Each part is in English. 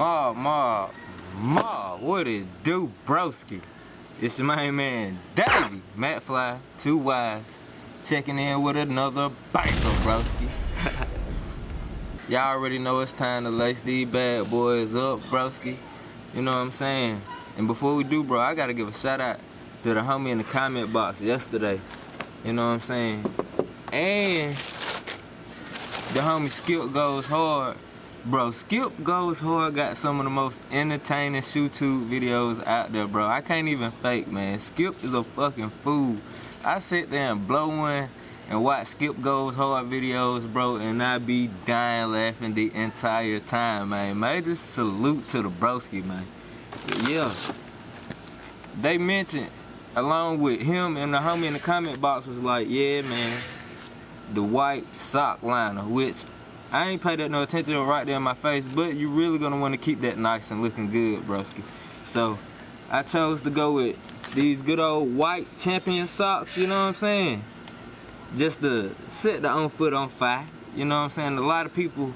What it do, broski? It's your main man, DaveyMcFlyy, 2 Ys, checking in with another banger, broski. Y'all already know it's time to lace these bad boys up, broski. You know what I'm saying? And before we do, bro, I gotta give a shout out to the homie in the comment box yesterday. You know what I'm saying? And the homie Skip Goes Hard. Bro, Skip Goes Hard got some of the most entertaining YouTube videos out there, bro. I can't even fake, man. Skip is a fucking fool. I sit there and blow one and watch Skip Goes Hard videos, bro, and I be dying laughing the entire time, man. Major salute to the broski, man. But yeah, they mentioned, along with him and the homie in the comment box was like, yeah, man, the white sock liner, which I ain't paid that no attention to right there in my face, but you really gonna wanna keep that nice and looking good, broski. So I chose to go with these good old white champion socks, you know what I'm saying? Just to set the own foot on fire, you know what I'm saying? A lot of people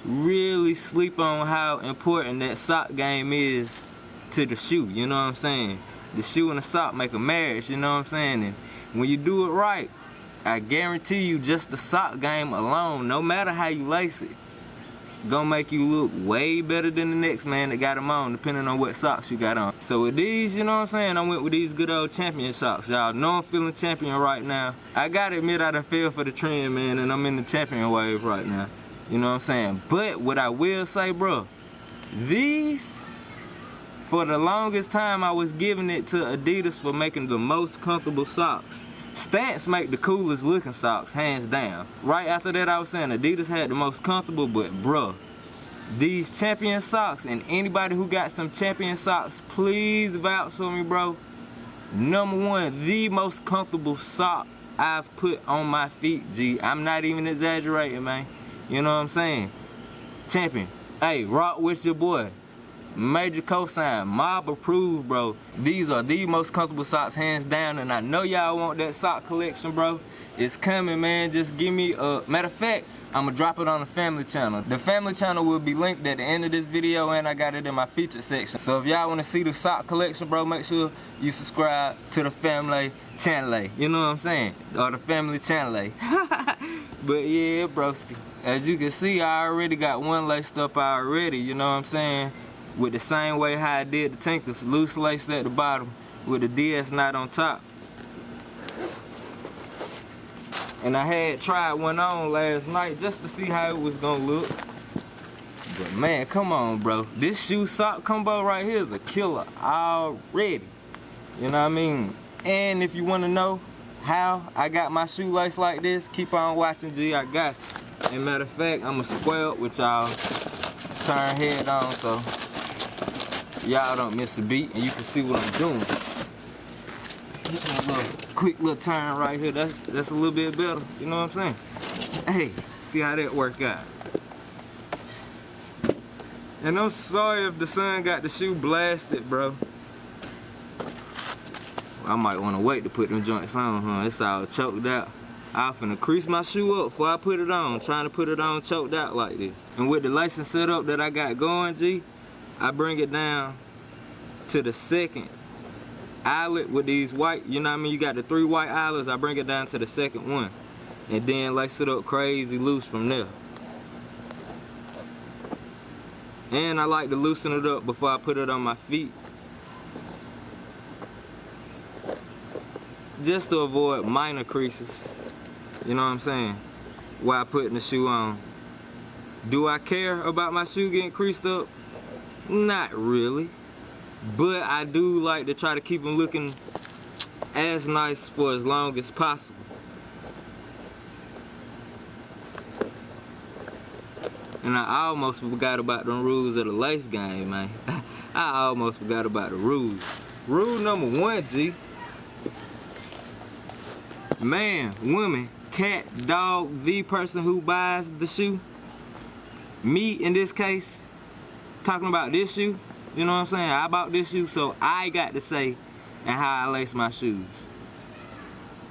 really sleep on how important that sock game is to the shoe, you know what I'm saying? The shoe and the sock make a marriage, you know what I'm saying? And when you do it right, I guarantee you just the sock game alone, no matter how you lace it, gonna make you look way better than the next man that got them on, depending on what socks you got on. So with these, you know what I'm saying, I went with these good old champion socks, y'all. Know I'm feeling champion right now. I gotta admit I done fell for the trend, man, and I'm in the champion wave right now. You know what I'm saying? But what I will say, bro, these, for the longest time I was giving it to Adidas for making the most comfortable socks. Stance make the coolest looking socks, hands down. Right after that I was saying Adidas had the most comfortable, but bruh, these champion socks, and anybody who got some champion socks, please vouch for me, bro. Number one, the most comfortable sock I've put on my feet, G. I'm not even exaggerating, man. You know what I'm saying? Champion. Hey, rock with your boy. Major cosign, mob approved, bro. These are the most comfortable socks, hands down, and I know y'all want that sock collection, bro. It's coming, man. Just give me a matter of fact, I'ma drop it on the family channel. The family channel will be linked at the end of this video, and I got it in my featured section. So if y'all want to see the sock collection, bro, make sure you subscribe to the family channel. You know what I'm saying? Or the family channel. But yeah, broski, as you can see, I already got one laced up already, you know what I'm saying? With the same way how I did the Tinkers, loose lace at the bottom with the DS knot on top. And I had tried one on last night just to see how it was gonna look. But man, come on, bro. This shoe sock combo right here is a killer already. You know what I mean? And if you wanna know how I got my shoelace like this, keep on watching, G, I got you. And matter of fact, I'ma square up with y'all, turn head on so y'all don't miss a beat and you can see what I'm doing. Quick little turn right here, that's a little bit better, you know what I'm saying? Hey, see how that work out. And I'm sorry if the sun got the shoe blasted, bro. I might want to wait to put them joints on, huh? It's all choked out. I'm finna crease my shoe up before I put it on, trying to put it on choked out like this. And with the lacing setup that I got going, G, I bring it down to the second eyelet with these white, you know what I mean? You got the 3 white eyelets, I bring it down to the second one. And then lace it up crazy loose from there. And I like to loosen it up before I put it on my feet. Just to avoid minor creases. You know what I'm saying? While putting the shoe on. Do I care about my shoe getting creased up? Not really, but I do like to try to keep them looking as nice for as long as possible. And I almost forgot about the rules of the lace game, man. I almost forgot about the rules. Rule number 1, G. Man, woman, cat, dog, the person who buys the shoe. Me, in this case, talking about this shoe, you know what I'm saying? I bought this shoe, so I got to say and how I lace my shoes.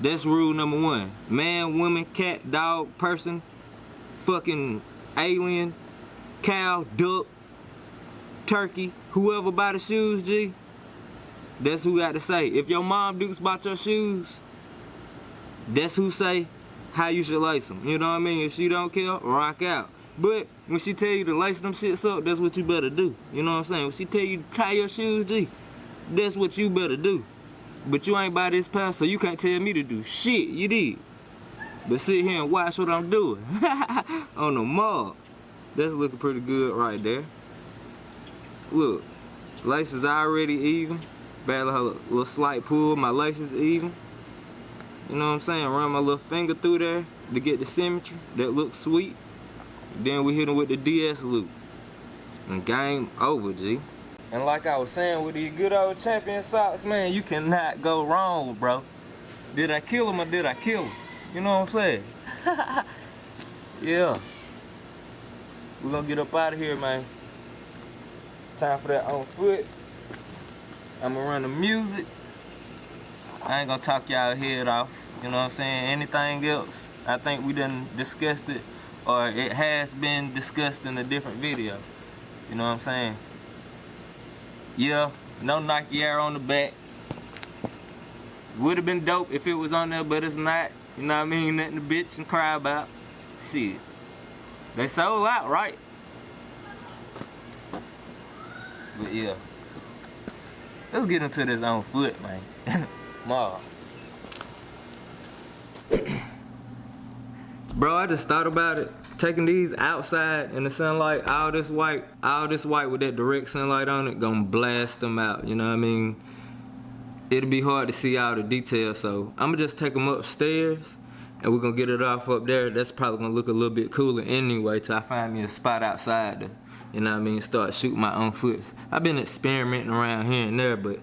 That's rule number 1. Man, woman, cat, dog, person, fucking alien, cow, duck, turkey, whoever buy the shoes, G, that's who got to say. If your mom Dukes bought your shoes, that's who say how you should lace them. You know what I mean? If she don't care, rock out. But when she tell you to lace them shits up, that's what you better do. You know what I'm saying? When she tell you to tie your shoes, G, that's what you better do. But you ain't buy this pair, so you can't tell me to do shit. You did. But sit here and watch what I'm doing. On the mob. That's looking pretty good right there. Look, laces already even. Barely a little slight pull, my laces even. You know what I'm saying? Run my little finger through there to get the symmetry. That looks sweet. Then we hit him with the DS loop. And game over, G. And like I was saying, with these good old champion socks, man, you cannot go wrong, bro. Did I kill him or did I kill him? You know what I'm saying? Yeah. We're gonna get up out of here, man. Time for that on foot. I'm gonna run the music. I ain't gonna talk y'all head off. You know what I'm saying? Anything else, I think we done discussed it, or it has been discussed in a different video. You know what I'm saying? Yeah, no Nike Air on the back. Would have been dope if it was on there, but it's not. You know what I mean? Nothing to bitch and cry about. Shit. They sold out, right? But yeah. Let's get into this on foot, man. Ma. Bro, I just thought about it. Taking these outside in the sunlight, all this white with that direct sunlight on it, gonna blast them out, you know what I mean? It'll be hard to see all the details, so I'm gonna just take them upstairs and we're gonna get it off up there. That's probably gonna look a little bit cooler anyway till I find me a spot outside to, you know what I mean, start shooting my own foots. I've been experimenting around here and there, but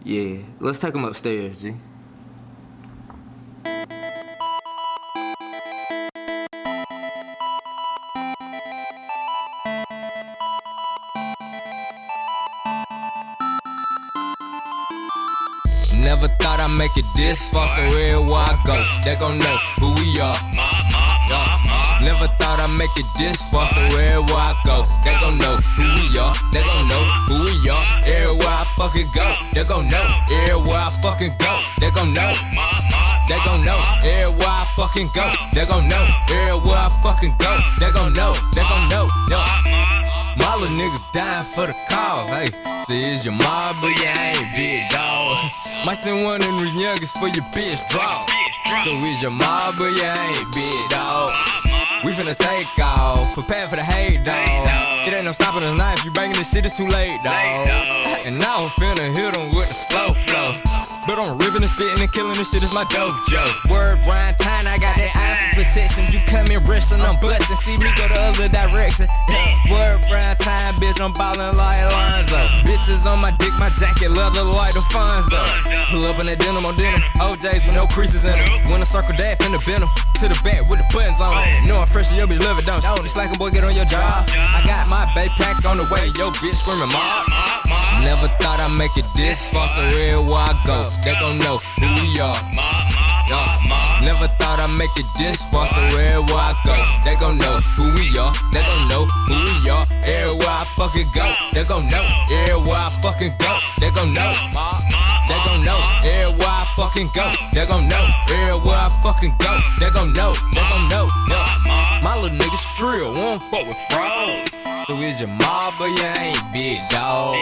yeah, let's take them upstairs, G. Never thought I'd make it this far, so everywhere I go, they gon' know who we are. Never thought I'd make it this far, so everywhere I go, they gon' know who we are. They gon' know who we are. Everywhere I fucking go, they gon' know. Everywhere I fucking go, they gon' know. They gon' know. Everywhere I fucking go, they gon' know. Everywhere I fucking go, they gon' know. They gon' know. My little niggas dying for the call. Hey, say it's your mob, but you ain't big dog. Might send one of the youngest for your bitch draw. So it's your mob, but you ain't big dog. We finna take off, prepare for the hate, dog. It ain't no stopping the knife, you banging this shit, it's too late, dog. And now I'm finna hit them with the slow flow. But I'm ripping and spitting and killing this shit is my dojo. Word grind time, I got that eye for protection. You come in rushing, I'm busting, see me go the other direction. Word grind time, bitch, I'm ballin' like Alonzo. Bitches on my dick, my jacket, leather like the Fonzo. Pull up in that denim on denim, OJs with no creases in them. When I circle that, finna bend them to the back with the buttons on it. Know I'm fresh, your bitch love it, don't you? Just like a boy, get on your job. I got my baby pack on the way, yo bitch screaming mob. Never thought I'd make it this far, so everywhere I go, they gon' know who we are. Never thought I'd make it this far, so everywhere I go, they gon' know who we are. They gon' know who we are. Everywhere I fucking go, they gon' know. Everywhere I fucking go, they gon' know. They gon' know. Everywhere I fucking go, they gon' know. Everywhere I fucking go, they gon' know. They gon' know. My little niggas trill, won't fuck with frauds. So is your mob, but you ain't big dog.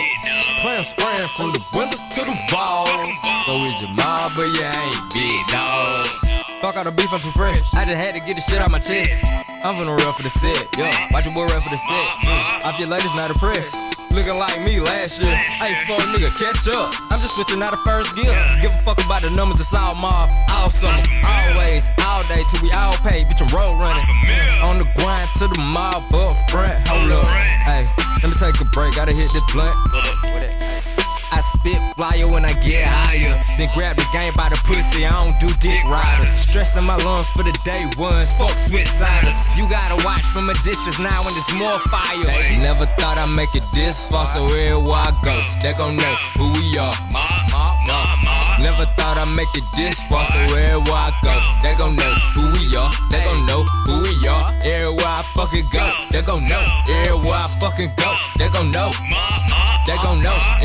Playing spraying from the windows to the walls. So is your mob, but you ain't big dog. Fuck all the beef, I'm too fresh. I just had to get the shit out my chest. I'm finna run for the set, yeah. Watch your boy run for the set. I feel like it's not impressed. Looking like me last year. Hey, fuck nigga, catch up. I'm just switching out of first gear. Give a fuck about the numbers, it's all mob, all summer, always, all day till we all pay. Bitch, I'm road running. On the grind to the mob up front. Hold up, hey, let me take a break. Gotta hit this blunt. I spit flyer when I get higher. Then grab the game by the pussy, I don't do dick riders. Stressing my lungs for the day ones, fuck switch siders. You gotta watch from a distance now when there's more fire. Never thought I'd make it this far, so everywhere I go, they gon' know who we are. Never thought I'd make it this far, so everywhere I go, they gon' know who we are. They gon' know who we are. Everywhere I fucking go, they gon' know. Everywhere I fucking go, they gon' know. they gon' know.